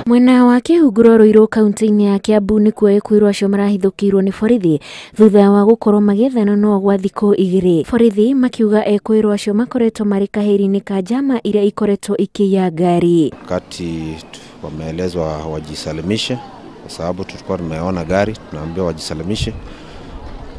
Mwena wa Kĩhunguro Ruiru kaunti-inĩ ya Kiambu nĩ kuo ĩkwĩrwo acio marahithũkĩirwo nĩ borithi thutha wa gũkorwo magĩethana no gwa thikũ igĩrĩ. Borithi makiuga ekwĩrwo acio makoretwo marĩ kahĩri-inĩ ka njama iria ikoretwo ikĩiya ngari. Kati wameelezwa wajisalimishe kwa sababu tulikuwa tumeona gari, tunaambia wajisalimishe,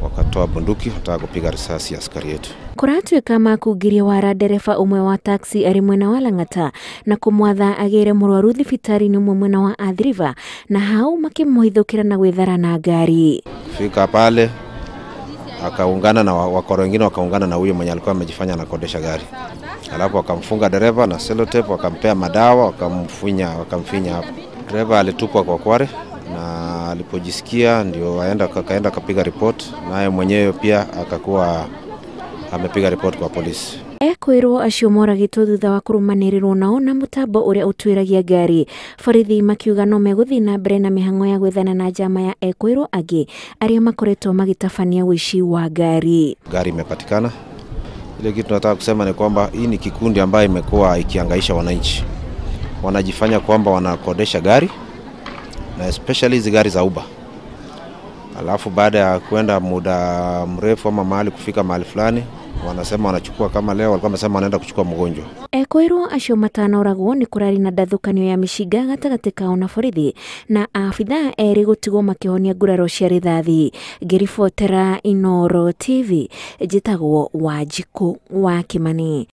wakatoa bunduki wataka kupiga risasi askari yetu. Kuratuĩka makungiria wara ndereba umwe wa taxi ari mwena wa Lang'ata na kumwatha agere mũrwaru thibitarĩ-inĩ umwe mwena wa Athi River na hau makĩmũhithũkĩra na gwĩthara na ngari. Fika pale akaungana na wakoro wengine wakaungana na huyo mwenye alikuwa amejifanya anakodesha gari. Alafu wakamfunga dereva na sellotape, wakampea madawa, wakamfinya hapo. Dereva alitupwa kwa kware na alipojisikia ndio akaenda kapiga report, naye mwenyewe pia akakuwa amepiga report kwa polisi. Ekwĩrwo acio moragĩtwo thutha wa kũrũmanĩrĩrwo nao na mũtambo ũrĩa ũtuĩragia ngari. Borithi makiuga no megũthiĩ na mbere na mĩhang'o ya gwethana na njama ya ekwĩrwo angĩ arĩa makoretwo magĩtabania ũici wa ngari. Gari imepatikana. Ile kitu nataka kusema ni kwamba hii ni kikundi ambayo imekuwa ikihangaisha wananchi. Wanajifanya kwamba wanakodesha gari na especially hizi gari za Uber. Alafu baada ya kwenda muda mrefu ama mahali kufika mahali fulani wanasema wanachukua, kama leo walikuwa wamesema wanaenda kuchukua mgonjwa. Ekwĩrwo acio matanaũragwo nĩ kũrari na ndathũkanio ya mĩcinga gatagatĩ kao na borithi na abithaa erĩ gũtigwo makĩhonia nguraro cia rithathi. Ngĩribotera Inooro TV, njĩtagwo Wanjikũ wa Kimani.